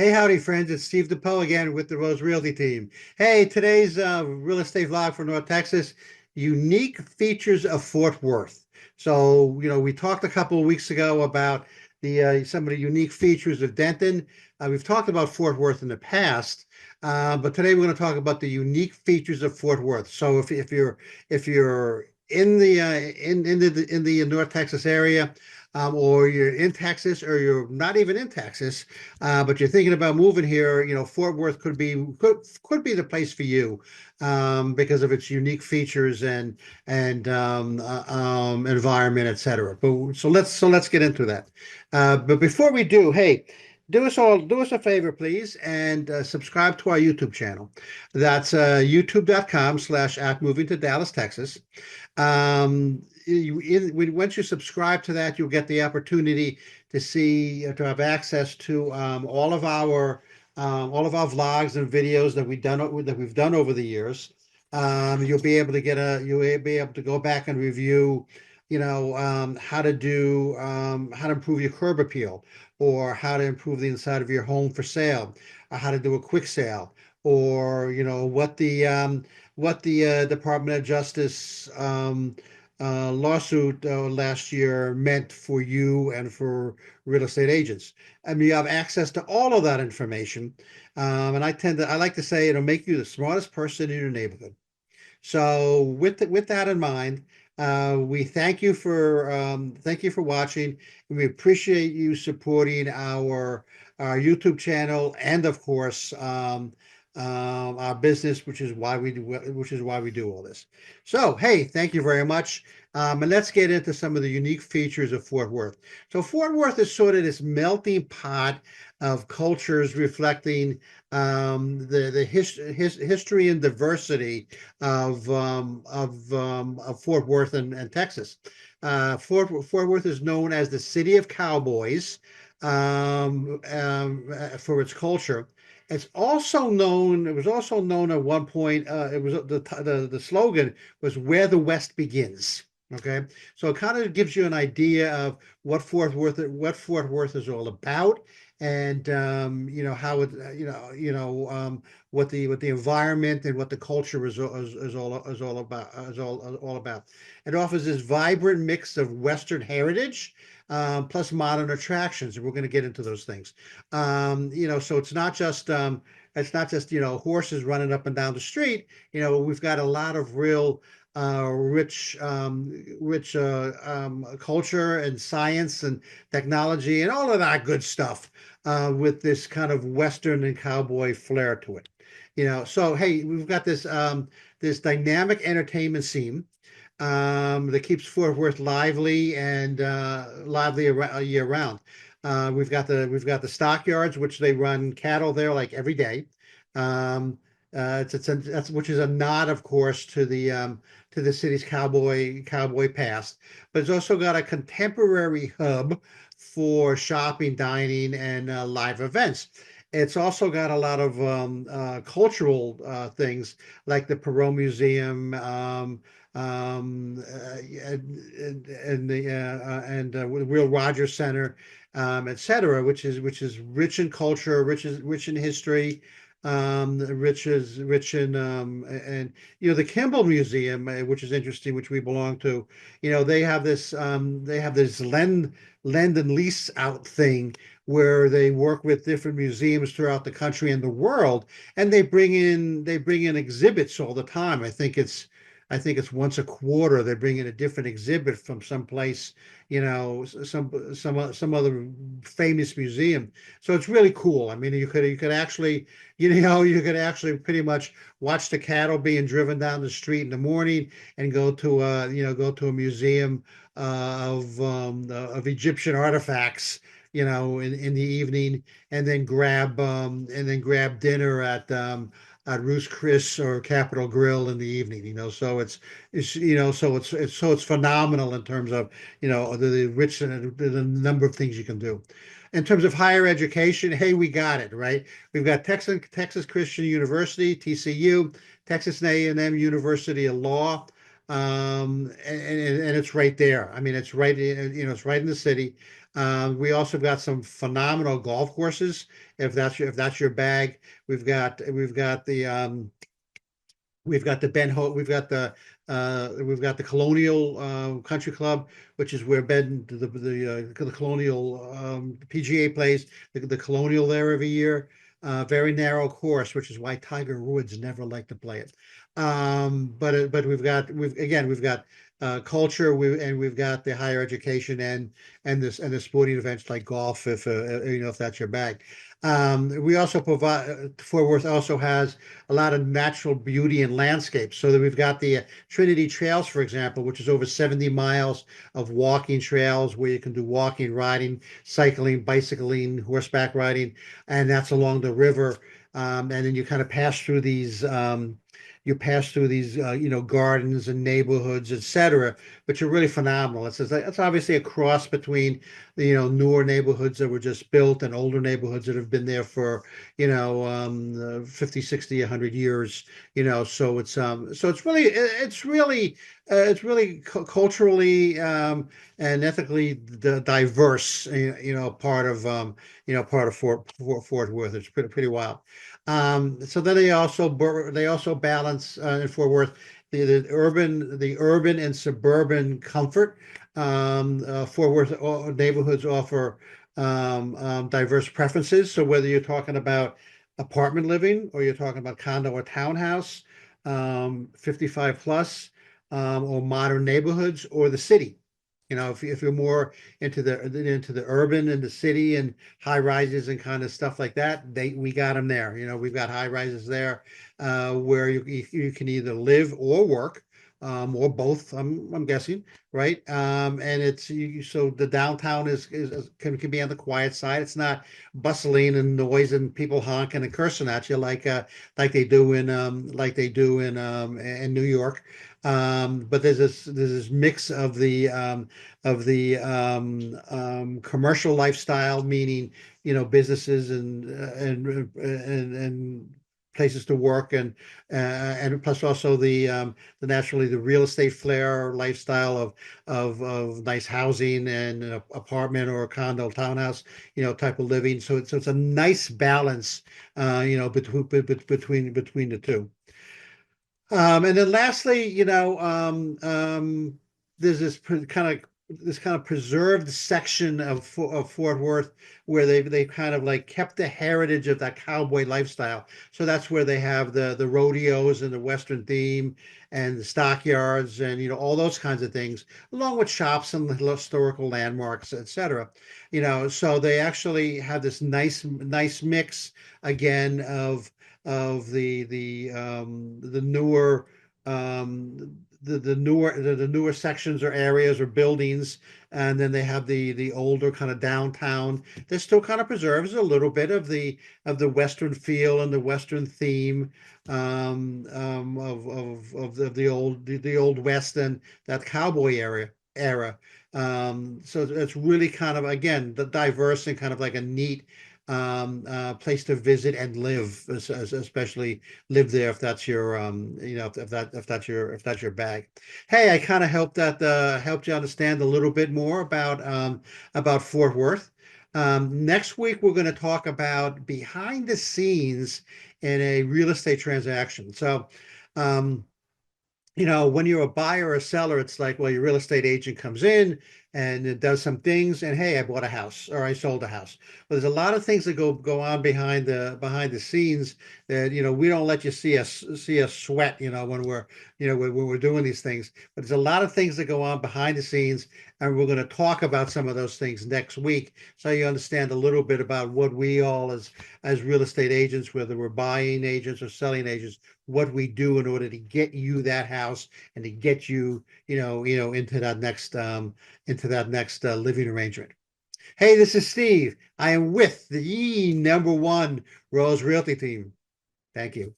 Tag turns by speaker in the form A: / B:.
A: Hey, howdy, friends. It's Steve DePoe again with the Rose Realty Team. Hey, today's real estate vlog for North Texas, unique features of Fort Worth. So, we talked a couple of weeks ago about the some of the unique features of Denton. We've talked about Fort Worth in the past, but today we're going to talk about the unique features of Fort Worth. So, if you're in the in the North Texas area, or you're in Texas, or you're not even in Texas, but you're thinking about moving here, Fort Worth could be the place for you, because of its unique features and environment, etc. But so let's get into that. But before we do, hey, do us a favor, please, and subscribe to our YouTube channel. That's youtube.com/ at moving to Dallas, Texas. Once you subscribe to that, you'll get the opportunity to have access to all of our vlogs and videos that we've done over the years. You'll be able to go back and review, how to improve your curb appeal, or how to improve the inside of your home for sale, or how to do a quick sale, or what the Department of Justice lawsuit last year meant for you and for real estate agents. I mean, you have access to all of that information, and I like to say it'll make you the smartest person in your neighborhood. So with that in mind, we thank you for watching. We appreciate you supporting our YouTube channel, and of course, our business, which is why we do all this. So, hey, thank you very much. And let's get into some of the unique features of Fort Worth. So Fort Worth is sort of this melting pot of cultures, reflecting the history and diversity of Fort Worth and Texas. Fort Worth is known as the city of cowboys, for its culture. It was also known at one point. It was the slogan was "Where the West begins." Okay, so it kind of gives you an idea of what Fort Worth is all about, and how it what the environment and what the culture is all about. It offers this vibrant mix of Western heritage, plus modern attractions, and we're going to get into those things. So it's not just horses running up and down the street. We've got a lot of real rich culture and science and technology and all of that good stuff, with this kind of Western and cowboy flair to it. So hey, we've got this dynamic entertainment scene, that keeps Fort Worth lively and lively year round. We've got the Stockyards, which they run cattle there like every day. Um, that's which is a nod, of course, to the city's cowboy past, but it's also got a contemporary hub for shopping, dining, and live events. It's also got a lot of cultural things like the Perot Museum, and Will Rogers Center, etc., which is rich in culture, rich in history, rich in and the Kimbell Museum, which is interesting, which we belong to. They have this lend and lease out thing where they work with different museums throughout the country and the world, and they bring in exhibits all the time. I think it's once a quarter they bring in a different exhibit from some place, some other famous museum. So it's really cool. I mean, you could actually pretty much watch the cattle being driven down the street in the morning, and go to a museum of Egyptian artifacts, in the evening, and then grab dinner at Ruth's Chris or Capitol Grill in the evening. So it's phenomenal in terms of the rich and the number of things you can do. In terms of higher education, hey, we got it right. We've got Texas Christian University, TCU, Texas A&M University of Law, and it's right there. I mean, it's right, it's right in the city. We also got some phenomenal golf courses. If that's your bag, we've got we've got the Ben Ho, we've got the Colonial Country Club, which is where the Colonial PGA plays the Colonial there every year. Very narrow course, which is why Tiger Woods never liked to play it. But we've got culture, and we've got the higher education and the sporting events like golf, if that's your bag. We also provide Fort Worth also has a lot of natural beauty and landscapes. So that we've got the Trinity Trails, for example, which is over 70 miles of walking trails where you can do walking, riding, cycling, bicycling, horseback riding, and that's along the river. And then you kind of pass through these gardens and neighborhoods, etc., which are really phenomenal. It's obviously a cross between the newer neighborhoods that were just built and older neighborhoods that have been there for 50, 60, 100 years. So it's really culturally and ethically diverse. Part of Fort Worth. It's pretty wild. So then they also balance in Fort Worth the urban and suburban comfort. Fort Worth neighborhoods offer diverse preferences. So whether you're talking about apartment living or you're talking about condo or townhouse, 55 plus, or modern neighborhoods or the city. If you're more into the urban and the city and high rises and kind of stuff like that, we got them there. We've got high rises there where you can either live or work, or both. I'm guessing, right? And so the downtown can be on the quiet side. It's not bustling and noise and people honking and cursing at you like they do in New York. But there's this mix of the commercial lifestyle, meaning businesses and places to work, and plus also the naturally the real estate flair lifestyle of nice housing and an apartment or a condo townhouse type of living. So it's a nice balance between the two. And then lastly, there's this kind of preserved section of Fort Worth where they kind of like kept the heritage of that cowboy lifestyle. So that's where they have the rodeos and the Western theme and the stockyards and all those kinds of things, along with shops and historical landmarks, etc. So they actually have this nice mix again of the newer sections or areas or buildings, and then they have the older kind of downtown. This still kind of preserves a little bit of the Western feel and the Western theme, of the old West and that cowboy era. So it's really kind of again the diverse and kind of like a neat place to visit and live, especially live there if that's your if that's your bag. Hey, I kind of helped you understand a little bit more about Fort Worth. Next week we're going to talk about behind the scenes in a real estate transaction. So um, when you're a buyer or a seller, it's like, well, your real estate agent comes in and it does some things, and hey, I bought a house or I sold a house. But there's a lot of things that go on behind the scenes that we don't let you see us sweat, when we're doing these things. But there's a lot of things that go on behind the scenes, and we're going to talk about some of those things next week, so you understand a little bit about what we all as real estate agents, whether we're buying agents or selling agents, what we do in order to get you that house and to get you, into that next living arrangement. Hey, this is Steve. I am with the number one Rose Realty Team. Thank you.